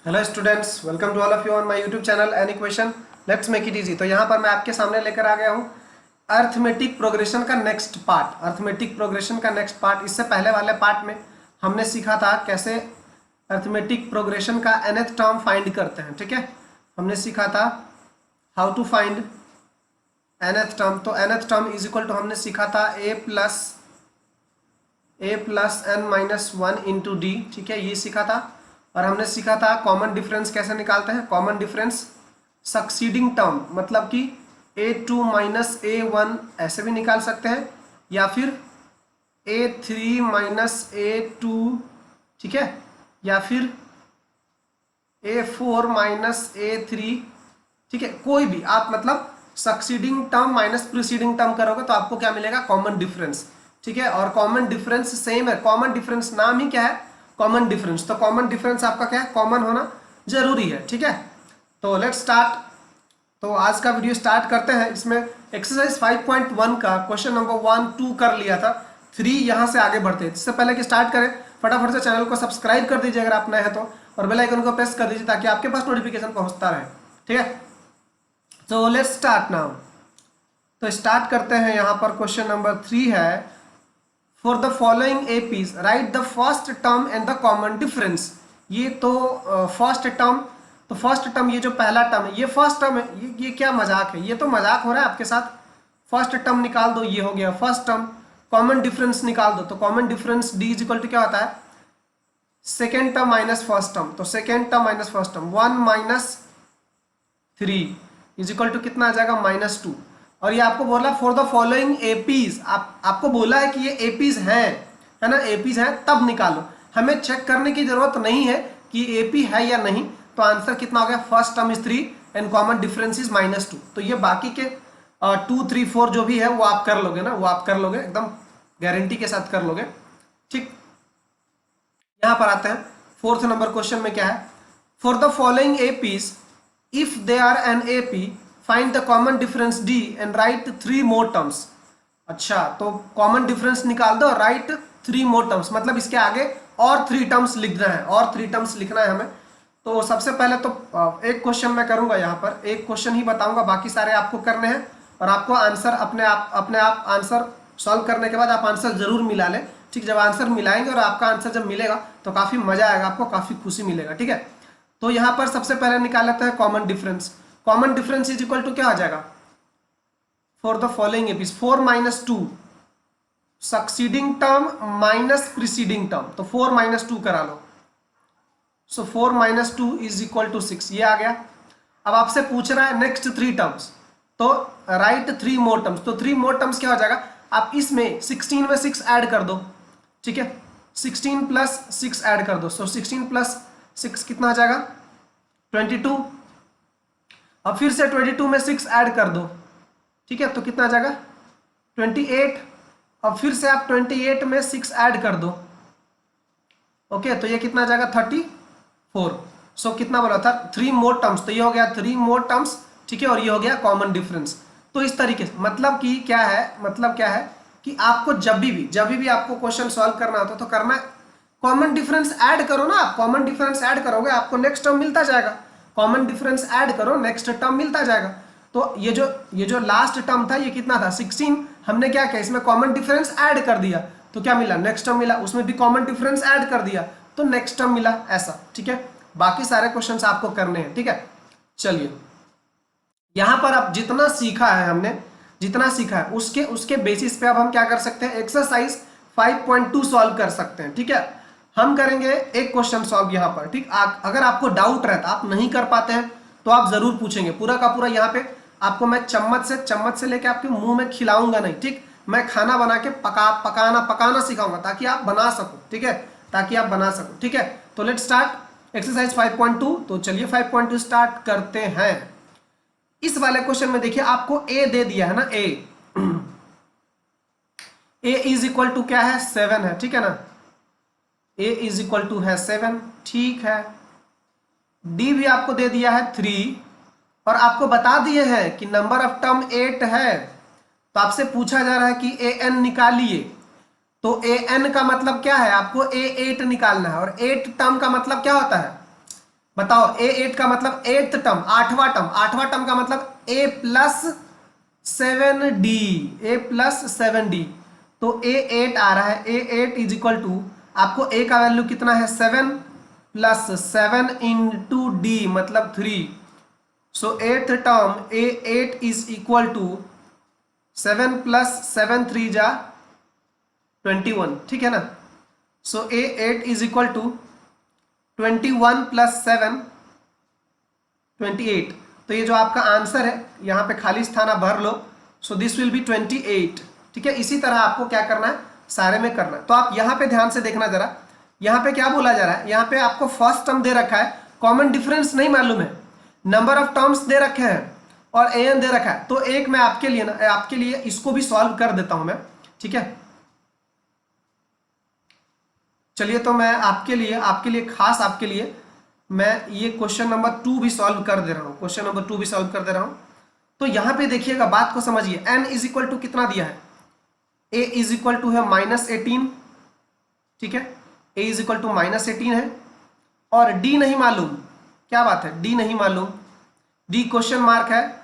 Hello students, welcome to all of you on my YouTube channel any question let's make it easy. तो यहाँ पर मैं आपके सामने लेकर आ गया हूँ अर्थमेटिक प्रोग्रेशन का नेक्स्ट पार्ट। अर्थमेटिक प्रोग्रेशन का नेक्स्ट पार्ट, इससे पहले वाले पार्ट में हमने सीखा था कैसे अर्थमेटिक प्रोग्रेशन का nth टर्म फाइंड करते हैं। ठीक है, हमने सीखा था how to find nth term. तो nth term is equal to हमने सीखा था a plus n minus one into d. ठीक है, ये सीखा था। और हमने सीखा था कॉमन डिफरेंस कैसे निकालते हैं। कॉमन डिफरेंस सक्सीडिंग टर्म मतलब कि a2 माइनस a1 ऐसे भी निकाल सकते हैं, या फिर a3 माइनस a2, ठीक है, या फिर a4 माइनस a3। ठीक है, कोई भी आप मतलब succeeding term minus preceding term करोगे तो आपको क्या मिलेगा, कॉमन डिफरेंस। ठीक है, और कॉमन डिफरेंस सेम है। कॉमन डिफरेंस नाम ही क्या है, कॉमन डिफरेंस। तो कॉमन डिफरेंस आपका क्या है, कॉमन होना जरूरी है। ठीक है, तो लेट्स स्टार्ट। तो आज का वीडियो स्टार्ट करते हैं। इसमें एक्सरसाइज 5.1 का क्वेश्चन नंबर 1, 2 कर लिया था, 3 यहाँ से आगे बढ़ते हैं। इससे पहले कि स्टार्ट करें, फटाफट से चैनल को सब्सक्राइब कर दीजिए अगर आप नए हैं तो, और बेल आइकन को प्रेस कर दीजिए ताकि आपके पास नोटिफिकेशन पहुंचता रहे। ठीक है, तो लेट्स स्टार्ट नाउ। तो स्टार्ट करते हैं। यहाँ पर क्वेश्चन नंबर 3 है, for the following APs right the first term and the common difference. ये तो फर्स्ट टर्म, तो फर्स्ट टर्म ये जो पहला टर्म है ये फर्स्ट टर्म है। ये क्या मजाक है, ये तो मजाक हो रहा है आपके साथ। फर्स्ट टर्म निकाल दो, ये हो गया फर्स्ट टर्म। कॉमन डिफरेंस निकाल दो, तो common difference d is equal to क्या होता है, second term minus first term. तो second term minus first term 1 minus 3 is equal to कितना आ जाएगा, -2। और ये आपको बोला फॉर द फॉलोइंग एपीज, आपको बोला है कि ये एपीज हैं, है ना, एपीज हैं तब निकालो। हमें चेक करने की जरूरत नहीं है कि एपी है या नहीं। तो आंसर कितना हो गया, first term is 3 and common difference is -2। तो ये बाकी के 2, 3, 4 जो भी है वो आप कर लोगे ना, वो आप कर लोगे, एकदम गारंटी के साथ कर लोगे। ठीक, यहां पर आते हैं। फोर्थ नंबर क्वेश्चन में क्या है, for the following APs if they are an AP find the common difference d and write 3 more terms. अच्छा, तो कॉमन डिफरेंस निकाल दो, राइट 3 मोर टर्म्स, मतलब इसके आगे और 3 टर्म्स लिखना है, और 3 टर्म्स लिखना है हमें। तो सबसे पहले तो एक क्वेश्चन मैं करूंगा, यहाँ पर एक क्वेश्चन ही बताऊंगा, बाकी सारे आपको करने हैं। और आपको आंसर अपने आप आंसर सॉल्व करने के बाद आप आंसर जरूर मिला लें। ठीक, जब आंसर मिलाएंगे और आपका आंसर जब मिलेगा तो काफी मजा आएगा, आपको काफी खुशी मिलेगा। ठीक है, तो यहाँ पर सबसे पहले निकाल लेते हैं common difference. Common difference is equal to क्या आ जाएगा, for the following APs 4 minus 2 succeeding term minus preceding term. तो 4 माइनस 2 करा लो, सो 4 माइनस 2 इज इक्वल टू 6, ये आ गया। अब आपसे पूछ रहा है नेक्स्ट 3 टर्म्स, तो राइट 3 मोर टर्म्स। तो 3 मोर टर्म्स क्या हो जाएगा, आप इसमें 16 में 6 ऐड कर दो। ठीक है, 16 प्लस 6 ऐड कर दो, सो 16 प्लस 6 कितना आ जाएगा, 22। अब फिर से 22 में 6 ऐड कर दो, ठीक है, तो कितना आ जाएगा 28। अब फिर से आप 28 में 6 ऐड कर दो, ओके, तो ये कितना आ जाएगा 34। सो कितना बोला था, 3 मोर टर्म्स, तो ये हो गया 3 मोर टर्म्स। ठीक है, और ये हो गया कॉमन डिफरेंस। तो इस तरीके से मतलब कि क्या है, मतलब क्या है कि आपको जब भी आपको क्वेश्चन सॉल्व करना होता तो करना है, कॉमन डिफरेंस ऐड करो ना। आप कॉमन डिफरेंस ऐड करोगे आपको नेक्स्ट टर्म मिलता जाएगा। कॉमन डिफरेंस ऐड करो, नेक्स्ट टर्म मिलता जाएगा। तो ये जो लास्ट टर्म था ये कितना था, 16। हमने क्या किया, इसमें कॉमन डिफरेंस ऐड कर दिया तो क्या मिला, नेक्स्ट टर्म मिला। उसमें भी कॉमन डिफरेंस ऐड कर दिया तो नेक्स्ट टर्म मिला, ऐसा। ठीक है, बाकी सारे क्वेश्चंस आपको करने हैं। ठीक है, चलिए यहां पर अब जितना सीखा है हमने, जितना सीखा है उसके बेसिस पे अब हम क्या कर सकते हैं, एक्सरसाइज 5.2 सॉल्व कर सकते हैं। ठीक है, हम करेंगे एक क्वेश्चन सॉल्व यहाँ पर। ठीक, अगर आपको डाउट रहता, आप नहीं कर पाते हैं तो आप जरूर पूछेंगे। पूरा का पूरा यहाँ पे आपको मैं चम्मच से लेके आपके मुंह में खिलाऊंगा नहीं। ठीक, मैं खाना बना के पकाना सिखाऊंगा ताकि आप बना सको। ठीक है, ताकि आप बना सको। ठीक है, तो लेट्स स्टार्ट एक्सरसाइज 5.2। तो चलिए 5.2 स्टार्ट करते हैं। इस वाले क्वेश्चन में देखिए आपको ए दे दिया है ना, ए इज इक्वल टू क्या है, 7 है। ठीक है ना, ए इज इक्वल टू है 7। ठीक है, डी भी आपको दे दिया है 3, और आपको बता दिए हैं कि नंबर ऑफ टर्म 8 है। तो आपसे पूछा जा रहा है कि ए एन निकालिए। तो ए एन का मतलब क्या है, आपको ए 8 निकालना है, और 8 टर्म का मतलब क्या होता है, बताओ A8 का मतलब एट्थ टर्म, आठवां टर्म, आठवां टर्म का मतलब A plus 7D, A plus 7D। तो A8 आ रहा है, A8 इज इक्वल टू, आपको A का वैल्यू कितना है 7 प्लस 7 इंटू D मतलब 3। So eighth term A8 is equal to 7 plus 7 3 जा 21, ठीक है ना। So A8 is equal to 21 plus 7 28। तो ये जो आपका आंसर है यहाँ पे खाली स्थान आप भर लो। सो दिस विल बी 28, ठीक है। इसी तरह आपको क्या करना है, सारे में करना है। तो आप यहाँ पे ध्यान से देखना जरा, यहाँ पे क्या बोला जा रहा है, यहाँ पे आपको फर्स्ट टर्म दे रखा है, कॉमन डिफरेंस नहीं मालूम है, नंबर ऑफ टर्म्स दे रखे हैं और an दे रखा है। तो एक मैं आपके लिए ना, आपके लिए इसको भी सॉल्व कर देता हूं मैं, ठीक है। चलिए तो मैं आपके लिए खास आपके लिए मैं ये क्वेश्चन नंबर 2 भी सॉल्व कर दे रहा हूं, क्वेश्चन नंबर 2 भी सॉल्व कर दे रहा हूं। तो यहां पे देखिएगा, बात को समझिए, n इज इक्वल टू कितना दिया है, a इज इक्वल टू है -18, ठीक है, a इज इक्वल टू -18 है, और d नहीं मालूम। क्या बात है, d नहीं मालूम, d क्वेश्चन मार्क है,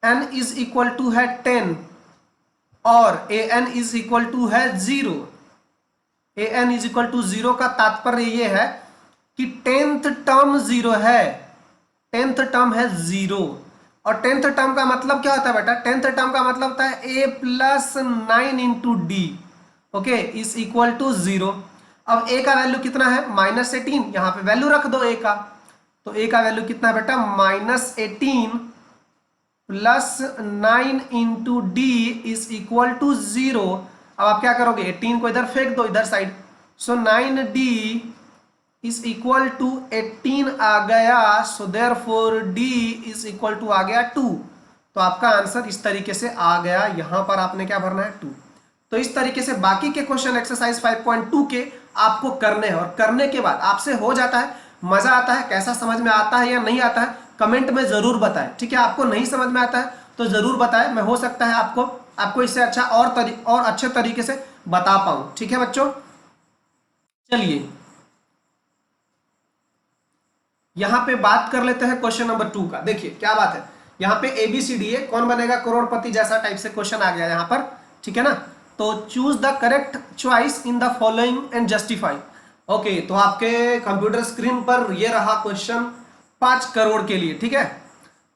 n इज इक्वल टू है 10 और an इज इक्वल टू है 0। an इज इक्वल टू 0 का तात्पर्य ये है कि 10th टर्म 0 है, 10th टर्म है 0। और 10th टर्म का मतलब क्या होता है बेटा, 10th टर्म का मतलब होता है a plus 9 into d, okay, is equal to 0। अब a का वैल्यू कितना है -18, यहां पे वैल्यू रख दो a का। तो a का वैल्यू कितना है बेटा -18 plus 9 into d is equal to 0। अब आप क्या करोगे, 18 को इधर फेंक दो, इधर side. So 9d is equal to 18 आ गया। So therefore d is equal to आ गया 2। तो आपका आंसर इस तरीके से आ गया। यहां पर आपने क्या भरना है 2। तो इस तरीके से बाकी के क्वेश्चन एक्सरसाइज 5.2 के आपको करने हैं, और करने के बाद आपसे हो जाता है, मजा आता है, कैसा समझ में आता है या नहीं आता है कमेंट में जरूर बताएं, ठीक है। आपको नहीं समझ में आता है तो जरूर बताएं, मैं हो सकता है आपको इससे अच्छा और अच्छे तरीके से बता पाऊं, ठीक है बच्चों। चलिए यहां पे बात कर लेते हैं क्वेश्चन नंबर 2 का। देखिए क्या बात है, यहाँ पे ABCD है, कौन बनेगा करोड़पति जैसा टाइप से क्वेश्चन आ गया यहाँ पर, ठीक है ना। तो choose the correct choice in the following and justify. Okay, तो आपके कंप्यूटर स्क्रीन पर ये रहा क्वेश्चन 5 करोड़ के लिए, ठीक है।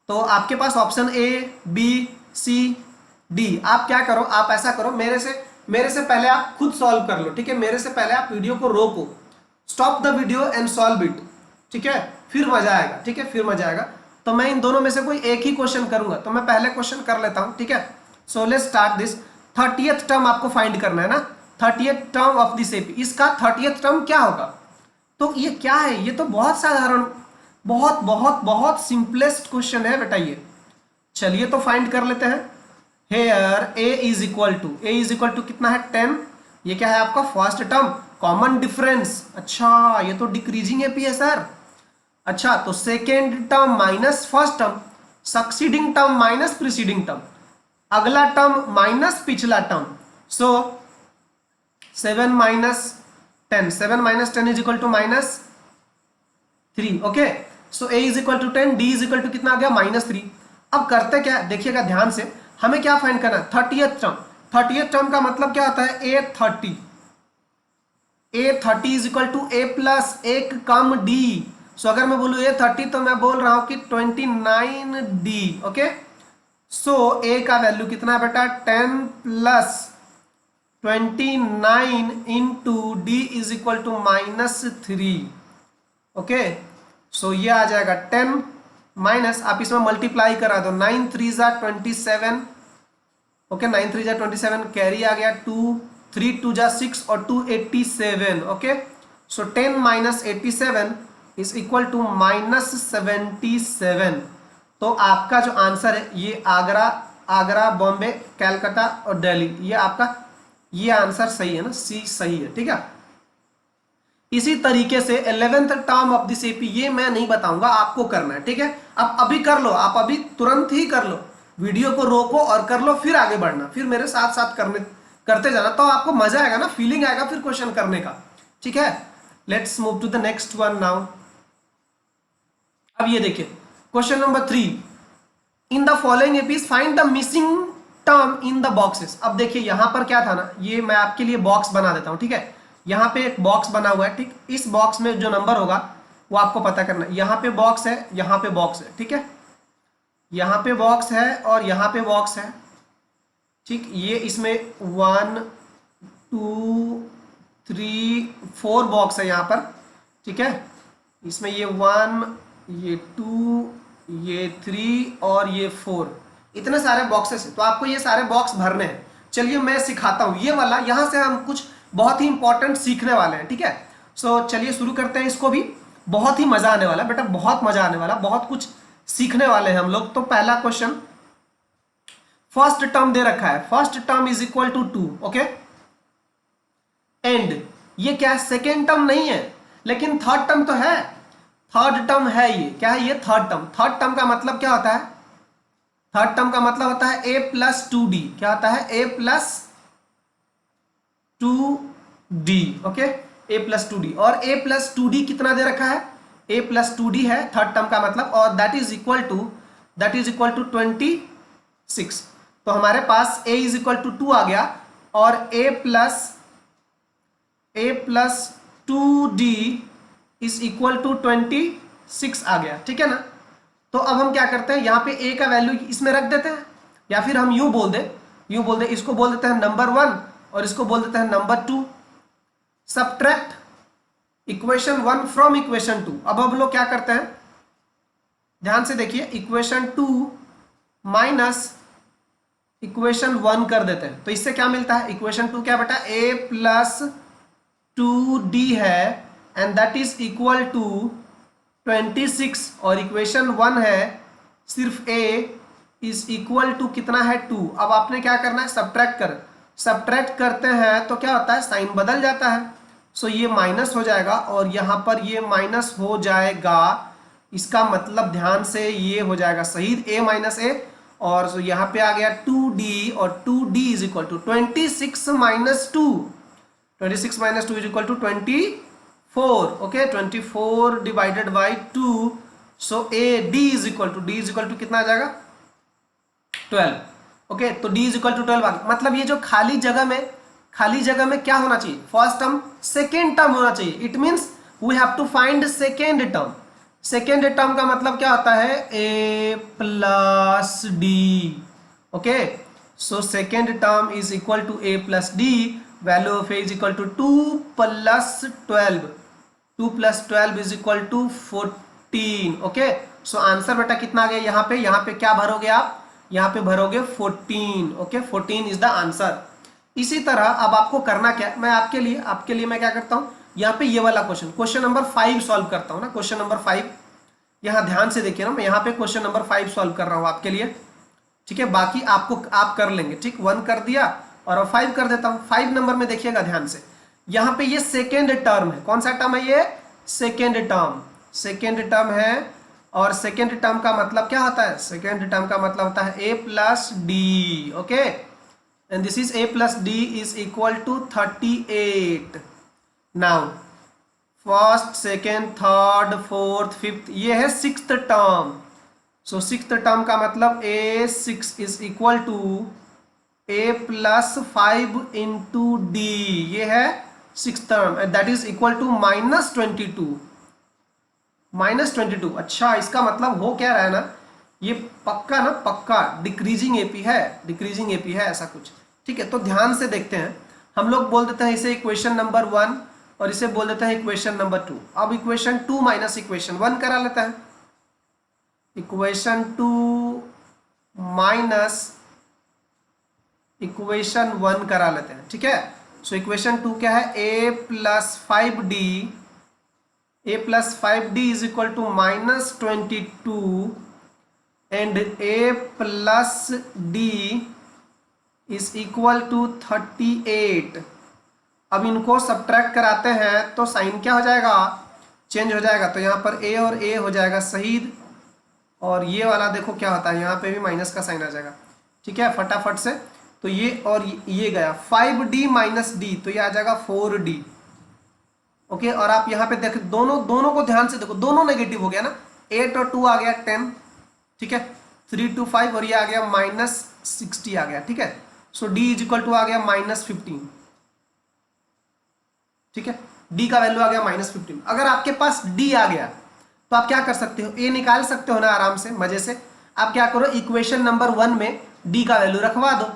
तो आपके पास option A, B, C, D। आप क्या करो, आप ऐसा करो, मेरे से पहले आप खुद सॉल्व कर लो, ठीक है। मेरे से पहले आप वीडियो को रोको, stop the video and solve it, ठीक है, फिर मजा आएगा, ठीक है, फिर मजा आएगा। तो मैं इन दोनों में से कोई एक ही क्वेश्चन करूंगा, तो मैं पहले क्वेश्चन कर लेता हूं, ठीक है। So let's start this. 30th term आपको फाइंड करना है ना, 30th term of this AP। इसका 30th टर्म क्या होगा, तो ये क्या है, ये तो बहुत साधारण, बहुत बहुत बहुत सिंपलेस्ट क्वेश्चन है बेटा ये। चलिए तो फाइंड कर लेते हैं। Here a is equal to कितना है 10। ये क्या है आपका फर्स्ट टर्म, कॉमन डिफरेंस। अच्छा, ये तो डिक्रीजिंग AP है सर। अच्छा, तो second term minus first term, succeeding term minus preceding term, अगला टर्म माइनस पिछला term. So 7 minus 10, 7 minus 10 is equal to -3। Okay, so a is equal to 10, d is equal to कितना आ गया -3। अब करते क्या, देखिएगा ध्यान से, हमें क्या फाइंड करना है 30th टर्म। 30th टर्म का मतलब क्या होता है A30, A30 is equal to a plus एक कम d। सो अगर मैं बोलूँ A30 तो मैं बोल रहा हूं कि 29d। ओके, सो a का वैल्यू कितना है बेटा 10 plus 29 into d is equal to -3। Okay, so ये आ जाएगा 10 माइनस, आप इसमें मल्टीप्लाई करा दो, 9 3 जा 27। ओके, 9 3 जा 27, कैरी आ गया 2, 3 2 जा 6 और 2 87। Okay, so 10 minus 87 is equal to -77। तो आपका जो आंसर है ये आगरा, बॉम्बे, कैलकाटा और दिल्ली, ये आपका ये आंसर सही है ना, सी सही है, ठीक है। इसी तरीके से 11th term of this AP ये मैं नहीं बताऊंगा, आपको करना है, ठीक है। अब अभी कर लो, आप अभी तुरंत ही कर लो, वीडियो को रोको और कर लो, फिर आगे बढ़ना, फिर मेरे साथ साथ करते जाना, तो आपको मजा आएगा ना, फीलिंग आएगा फिर क्वेश्चन करने का, ठीक है। Let's move to the next one now. अब ये देखिए question number 3, in the following APs find the missing term in the boxes. अब देखिए यहां पर क्या था ना, ये मैं आपके लिए बॉक्स बना देता हूं, ठीक है। यहां पे एक बॉक्स बना हुआ है, ठीक। इस बॉक्स में जो नंबर होगा वो आपको पता करना है। यहां पे बॉक्स है, यहां पे बॉक्स है, ठीक है। यहां पे बॉक्स है और यहां पे बॉक्स है, ठीक। ये इसमें 1 2 3 4 बॉक्स है यहाँ पर, ठीक है। इसमें ये 1, ये 2, ये 3 और ये 4, इतने सारे बॉक्सेस हैं। तो आपको ये सारे बॉक्स भरने हैं। चलिए मैं सिखाता हूँ ये वाला, यहाँ से हम कुछ बहुत ही इंपॉर्टेंट सीखने वाले हैं, ठीक है। सो चलिए शुरू करते हैं इसको भी। बहुत ही मजा आने वाला बेटा, बहुत मजा आने वाला, बहुत कुछ सीखने वाले हैं हम लोग। तो पहला क्वेश्चन, फर्स्ट टर्म दे रखा है, first term is equal to 2, okay. And ये क्या है, सेकेंड टर्म नहीं है लेकिन थर्ड टर्म तो है, थर्ड टर्म है। ये क्या है, ये थर्ड टर्म। थर्ड टर्म का मतलब क्या होता है, थर्ड टर्म का मतलब होता है a प्लस 2d। क्या होता है, a plus 2d, okay, a plus 2d। और a प्लस 2d कितना दे रखा है, a प्लस 2d है थर्ड टर्म का मतलब, और दैट इज इक्वल टू 26। तो हमारे पास a इज इक्वल टू 2 आ गया और a plus 2d is equal to 26 आ गया, ठीक है ना। तो अब हम क्या करते हैं, यहाँ पे a का वैल्यू इसमें रख देते हैं, या फिर हम यूं बोल दे, इसको बोल देते हैं नंबर 1 और इसको बोल देते हैं number 2। Subtract equation 1 from equation 2। अब हम लोग क्या करते हैं, ध्यान से देखिए, इक्वेशन 2 माइनस इक्वेशन 1 कर देते हैं। तो इससे क्या मिलता है, इक्वेशन 2 क्या बेटा, a प्लस 2d है and that is equal to 26, और इक्वेशन 1 है सिर्फ a इज इक्वल टू कितना है, 2। अब आपने क्या करना है, सब्ट्रैक्ट करते हैं तो क्या होता है, साइन बदल जाता है। सो ये माइनस हो जाएगा और यहाँ पर ये माइनस हो जाएगा। इसका मतलब ध्यान से ये हो जाएगा शहीद a माइनस a, और so यहाँ पे आ गया 2d, और 2d is equal to 26 minus 2, 26 minus 2 is equal to 24, okay. 24 divided by 2, so d is equal to कितना आ जाएगा, 12, ओके। तो d इज इक्वल टू 12 आ गया। मतलब ये जो खाली जगह में क्या होना चाहिए, फर्स्ट टर्म सेकेंड टर्म होना चाहिए। It means we have to find second term. Second term का मतलब क्या होता है, a plus d, okay. So second term is equal to a plus d, value of a is equal to 2 plus 12, 2 plus 12 is equal to 14, okay. So answer बेटा कितना आ गया, यहाँ पे क्या भरोगे आप, यहाँ पे भरोगे 14, ओके। 14 is the answer. इसी तरह अब आपको करना क्या, मैं आपके लिए मैं क्या करता हूँ, यहाँ पे ये वाला क्वेश्चन नंबर 5 सॉल्व करता हूँ ना। क्वेश्चन नंबर 5, यहाँ ध्यान से देखिए ना, मैं यहाँ पे क्वेश्चन नंबर 5 सॉल्व कर रहा हूँ आपके लिए, ठीक है। बाकी आप कर लेंगे, ठीक। 1 कर दिया और अब 5 कर देता हूँ। 5 नंबर में देखिएगा ध्यान से, यहाँ पे ये सेकेंड टर्म है। कौन सा टर्म है, ये सेकेंड टर्म है। और सेकेंड टर्म का मतलब क्या होता है, सेकेंड टर्म का मतलब होता है a plus d, okay. And this is a plus d is equal to 38। Now first, second, third, fourth, fifth, ये है sixth term. So sixth term का मतलब a6 is equal to a plus 5 into d, ये है sixth term, that is equal to -22। अच्छा, इसका मतलब हो क्या रहा है ना, ये पक्का डिक्रीजिंग एपी है, ऐसा कुछ, ठीक है। तो ध्यान से देखते हैं, हम लोग बोल देते हैं इसे इक्वेशन नंबर 1 और इसे बोल देते हैं इक्वेशन नंबर 2। अब इक्वेशन 2 माइनस इक्वेशन 1 करा लेते हैं, इक्वेशन 2 माइनस इक्वेशन 1 करा लेते हैं, ठीक है। सो इक्वेशन 2 क्या है, a plus 5d is equal to -22 and a plus d is equal to 38। अब इनको सब्ट्रैक्ट कराते हैं तो साइन क्या हो जाएगा, चेंज हो जाएगा। तो यहाँ पर a और a हो जाएगा शहीद, और ये वाला देखो क्या होता है, यहाँ पे भी माइनस का साइन आ जाएगा, ठीक है, फटाफट से। तो ये और ये गया 5d माइनस d, तो ये आ जाएगा 4d, ओके। और आप यहाँ पे देख, दोनों को ध्यान से देखो, दोनों नेगेटिव हो गया ना, 8 और 2 आ गया 10, ठीक है, 3 to 5 और ये आ गया -60 आ गया, ठीक है। सो d इज इक्वल टू आ गया -15, ठीक है, d का वैल्यू आ गया -15। अगर आपके पास d आ गया तो आप क्या कर सकते हो, a निकाल सकते हो ना आराम से, मजे से। आप क्या करो, इक्वेशन नंबर 1 में d का वैल्यू रखवा दो,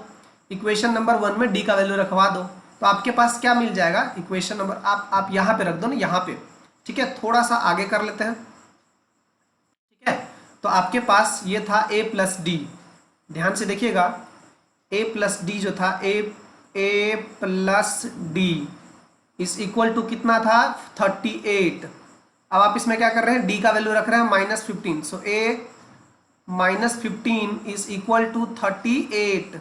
इक्वेशन नंबर 1 में d का वैल्यू रखवा दो, तो आपके पास क्या मिल जाएगा, इक्वेशन नंबर आप यहाँ पे रख दो ना, यहाँ पे, ठीक है। थोड़ा सा आगे कर लेते हैं, ठीक है। तो आपके पास ये था a प्लस डी, ध्यान से देखिएगा, a प्लस डी जो था, a plus d is equal to कितना था, 38। अब आप इसमें क्या कर रहे हैं, d का वैल्यू रख रहे हैं -15, so a -15 is equal to 38।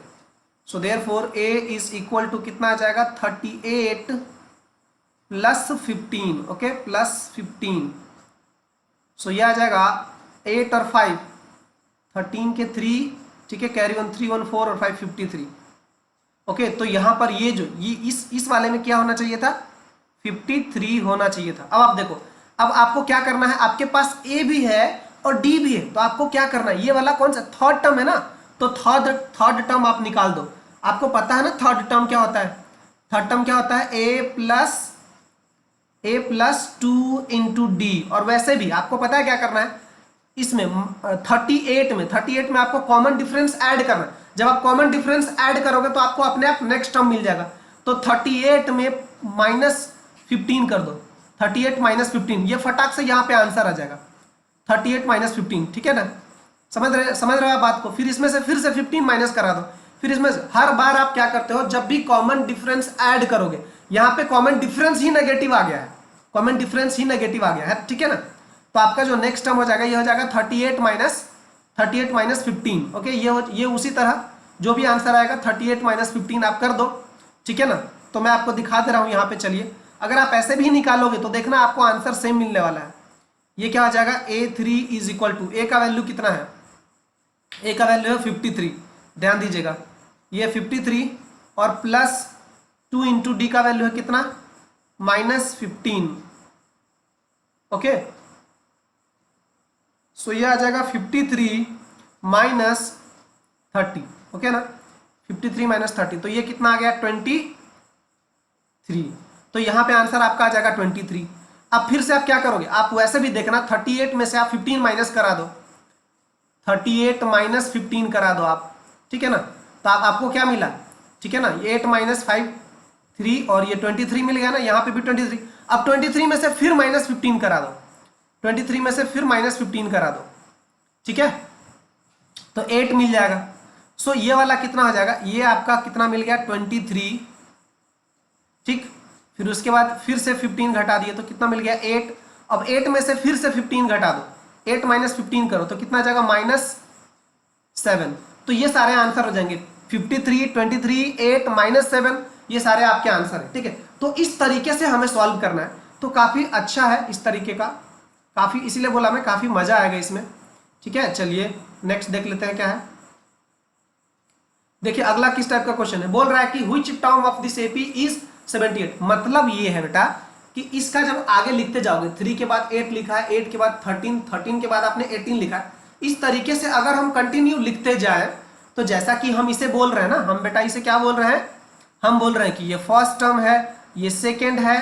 So therefore a is equal to कितना आ जाएगा, 38 प्लस 15, ओके, प्लस 15। सो ये आ जाएगा 8 और 5, 13 के 3, ठीक है, कैरी 1 3 1 4 और 5 53, ओके। तो यहाँ पर ये जो ये इस वाले में क्या होना चाहिए था, 53 होना चाहिए था। अब आप देखो, अब आपको क्या करना है, आपके पास a भी है और d भी है, तो आपको क्या करना है, ये वाला कौन सा थर्ड टर्म है ना, तो थर्ड टर्म आप निकाल दो। आपको पता है ना थर्ड टर्म क्या होता है, थर्ड टर्म क्या होता है, a प्लस 2 इंटू डी। और वैसे भी आपको पता है क्या करना है, इसमें 38 में आपको कॉमन डिफरेंस ऐड करना है। जब आप कॉमन डिफरेंस ऐड करोगे तो आपको अपने आप नेक्स्ट टर्म मिल जाएगा। तो 38 में -15 कर दो, 38 -15, ये फटाक से यहाँ पे आंसर आ जाएगा, 38 -15, ठीक है ना। समझ रहे हो आप बात को। फिर इसमें से फिर से 15 माइनस करा दो। फिर इसमें हर बार आप क्या करते हो, जब भी कॉमन डिफरेंस ऐड करोगे, यहाँ पे कॉमन डिफरेंस ही नेगेटिव आ गया है, कॉमन डिफरेंस ही नेगेटिव आ गया है, ठीक है ना। तो आपका जो नेक्स्ट टर्म हो जाएगा, ये हो जाएगा 38 माइनस 15, ओके। ये उसी तरह जो भी आंसर आएगा 38 - 15 आप कर दो, ठीक है ना। तो मैं आपको दिखा दे रहा हूँ यहाँ पे, चलिए। अगर आप ऐसे भी निकालोगे तो देखना आपको आंसर सेम मिलने वाला है। ये क्या हो जाएगा, a3 is equal to, a का वैल्यू कितना है, a का वैल्यू है 53, ध्यान दीजिएगा, ये 53 और प्लस 2 इंटू डी का वैल्यू है कितना, -15, ओके। सो ये आ जाएगा 53 माइनस 30, ओके ना, 53 माइनस 30, तो ये कितना आ गया, 23। तो यहाँ पे आंसर आपका आ जाएगा 23। अब फिर से आप क्या करोगे, आप वैसे भी देखना, 38 में से आप 15 माइनस करा दो, 38 - 15 करा दो आप, ठीक है ना। तो आपको क्या मिला, ठीक है ना, 8 - 5 3 और ये 23 मिल गया ना, यहाँ पे भी 23। अब 23 में से फिर -15 करा दो, 23 में से फिर -15 करा दो, ठीक है, तो 8 मिल जाएगा। सो ये वाला कितना हो जाएगा, ये आपका कितना मिल गया, 23, ठीक। फिर उसके बाद फिर से 15 घटा दिए तो कितना मिल गया, 8। अब 8 में से फिर से 15 घटा दो, 8 - 15 करो तो कितना आ जाएगा, -7। तो ये सारे आंसर हो जाएंगे, 53, 23, 8 -7, ये सारे आपके आंसर है, ठीक है। तो इस तरीके से हमें सॉल्व करना है, तो काफ़ी अच्छा है इस तरीके का, काफ़ी, इसीलिए बोला मैं, काफ़ी मज़ा आएगा इसमें, ठीक है। चलिए नेक्स्ट देख लेते हैं क्या है। देखिए अगला किस टाइप का क्वेश्चन है, बोल रहा है कि which term of this AP is 78। मतलब ये है बेटा कि इसका जब आगे लिखते जाओगे, 3 के बाद 8 लिखा है, 8 के बाद 13, 13 के बाद आपने 18 लिखा है, इस तरीके से अगर हम कंटिन्यू लिखते जाए, तो जैसा कि हम इसे बोल रहे हैं ना, हम बेटा इसे क्या बोल रहे हैं, हम बोल रहे हैं कि ये फर्स्ट टर्म है, ये सेकेंड है,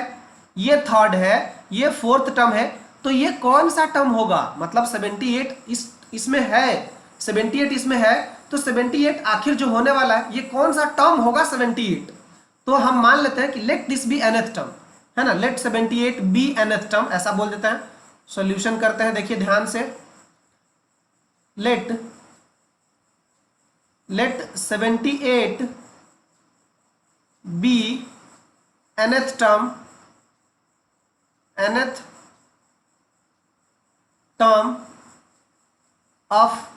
ये थर्ड है, ये फोर्थ टर्म है, तो ये कौन सा टर्म होगा, मतलब 78 इसमें है, 78 इसमें है, तो 78 आखिर जो होने वाला है, ये कौन सा टर्म होगा 78। तो हम मान लेते हैं कि let this be nth term, है ना, लेट 78 बी nth टर्म, ऐसा बोल देते हैं। सॉल्यूशन करते हैं, देखिए ध्यान से, let 78 be nth term, nth term of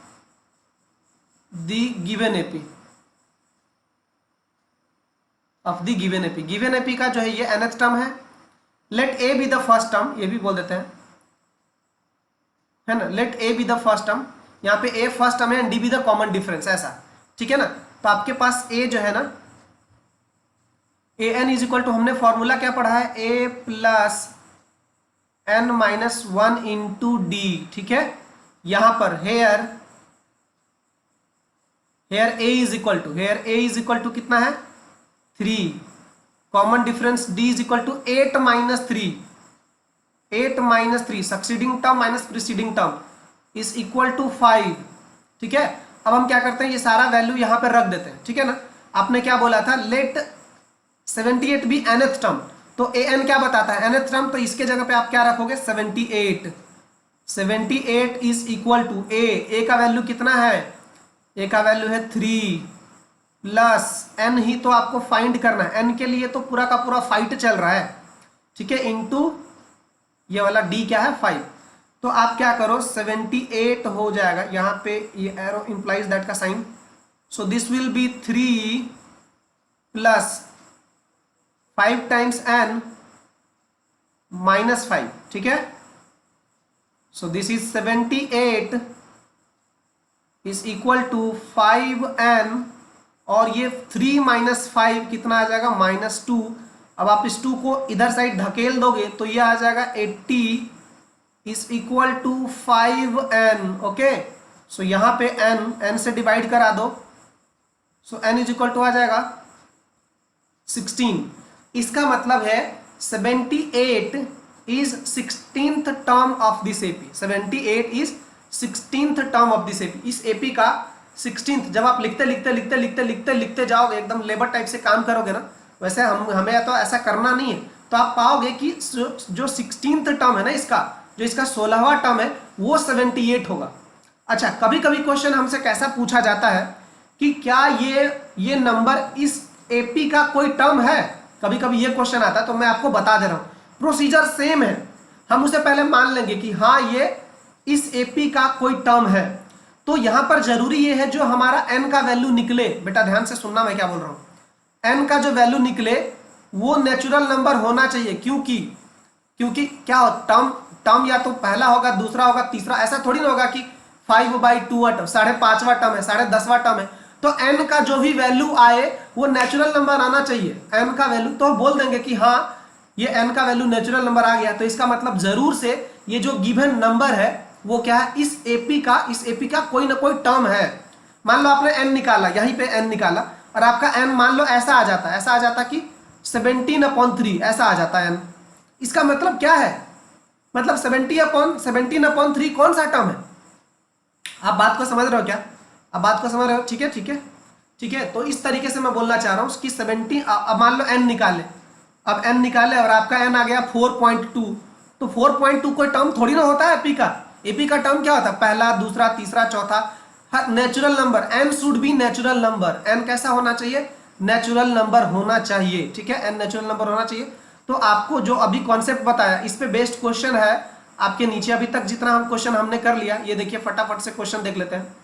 the given AP, of the given AP. Given AP का जो है ये nth टर्म है। Let a be the first term, ये भी बोल देते हैं, है ना, let a be the first term, यहाँ पे ए फर्स्ट टर्म है and d be the common difference, ऐसा, ठीक है ना। तो आपके पास ए जो है ना, a n is equal to, हमने फॉर्मूला क्या पढ़ा है, a plus n - 1 into d, ठीक है। यहां पर here a is equal to कितना है 3, common difference d is equal to 8 minus 3 succeeding term minus preceding term is equal to 5। ठीक है, अब हम क्या करते हैं, ये सारा वैल्यू यहां पर रख देते हैं। ठीक है ना, आपने क्या बोला था, लेट 78 भी nth टर्म, तो an क्या बताता है nth टर्म, तो इसके जगह पे आप क्या रखोगे 78 इज इक्वल टू a का वैल्यू कितना है, a का वैल्यू है 3 प्लस n ही तो आपको फाइंड करना है, n के लिए तो पूरा का पूरा फाइट चल रहा है। ठीक है, इनटू ये वाला d क्या है 5, तो आप क्या करो 78 हो जाएगा, यहां पे ये एरो इंप्लाइज दैट का sign, so this will be 3 plus 5 times n minus 5। ठीक है, so this is 78 is equal to 5n, और ये 3 माइनस 5 कितना आ जाएगा -2। अब आप इस 2 को इधर साइड धकेल दोगे तो ये आ जाएगा 80 is equal to 5n। Okay, so यहां पे n से डिवाइड करा दो, so n is equal to आ जाएगा 16। इसका मतलब है 78 is 16th term of this AP, 78 is 16th term of this AP. इस एपी का 16th, जब आप लिखते जाओगे, एकदम लेबर टाइप से काम करोगे ना, वैसे हमें तो ऐसा करना नहीं है, तो आप पाओगे कि जो 16th टर्म है ना, इसका जो इसका 16वां टर्म है वो 78 होगा। अच्छा, कभी कभी क्वेश्चन हमसे कैसा पूछा जाता है कि क्या ये नंबर इस एपी का कोई टर्म है, कभी कभी ये क्वेश्चन आता है, तो मैं आपको बता दे रहा हूं, प्रोसीजर सेम है। हम उसे पहले मान लेंगे कि हाँ ये इस एपी का कोई टर्म है, तो यहां पर जरूरी ये है जो हमारा n का वैल्यू निकले, बेटा ध्यान से सुनना मैं क्या बोल रहा हूं, n का जो वैल्यू निकले वो नेचुरल नंबर होना चाहिए, क्योंकि क्या हो, टर्म या तो पहला होगा, दूसरा होगा, तीसरा, ऐसा थोड़ी ना होगा कि 5/2 5.5वां टर्म है, 10.5वां टर्म है, तो n का जो भी वैल्यू आए वो नेचुरल नंबर आना चाहिए। n का वैल्यू तो बोल देंगे कि हाँ ये n का वैल्यू नेचुरल नंबर आ गया, तो इसका मतलब जरूर से ये जो गिवन नंबर है वो क्या है, इस एपी का कोई ना कोई टर्म है। मान लो आपने n निकाला, यहीं पे n निकाला, और आपका n मान लो ऐसा आ जाता कि 17/3 ऐसा आ जाता है n। इसका मतलब क्या है, मतलब 17/3 कौन सा टर्म है? आप बात को समझ रहे हो क्या? आप बात को समझ रहे हो? ठीक है, तो इस तरीके से मैं बोलना चाह रहा हूं कि 70, अब मान लो n निकाले, अब n निकाले और आपका n आ गया 4.2, तो 4.2 कोई टर्म थोड़ी ना होता है एपी का टर्म क्या होता है, पहला, दूसरा, तीसरा, चौथा, हर natural number, n should be natural number, n कैसा होना चाहिए, नेचुरल नंबर होना चाहिए। ठीक है, n नेचुरल नंबर होना चाहिए। तो आपको जो अभी कॉन्सेप्ट बताया इस पे बेस्ड क्वेश्चन है आपके नीचे, अभी तक जितना हम क्वेश्चन हमने कर लिया, ये देखिए फटाफट से क्वेश्चन देख लेते हैं।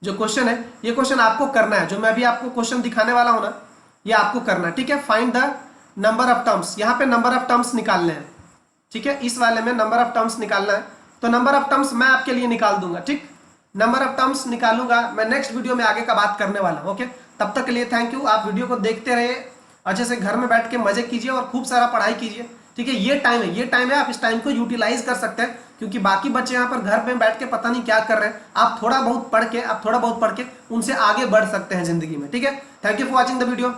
जो क्वेश्चन है ये क्वेश्चन आपको करना है, जो मैं अभी आपको क्वेश्चन दिखाने वाला हूं ना, ये आपको करना है। ठीक है, find the number of terms, यहाँ पे नंबर ऑफ टर्म्स निकालने हैं। ठीक है, इस वाले में नंबर ऑफ टर्म्स निकालना है, तो नंबर ऑफ टर्म्स मैं आपके लिए निकाल दूंगा। ठीक, नंबर ऑफ टर्म्स निकालूंगा मैं नेक्स्ट वीडियो में, आगे का बात करने वाला हूं। ओके, तब तक के लिए थैंक यू। आप वीडियो को देखते रहिए, अच्छे से घर में बैठ के मजे कीजिए और खूब सारा पढ़ाई कीजिए। ठीक है, ये टाइम है, आप इस टाइम को यूटिलाइज कर सकते हैं, क्योंकि बाकी बच्चे यहाँ पर घर में बैठ के पता नहीं क्या कर रहे हैं। आप थोड़ा बहुत पढ़ के उनसे आगे बढ़ सकते हैं जिंदगी में। ठीक है, thank you for watching the video.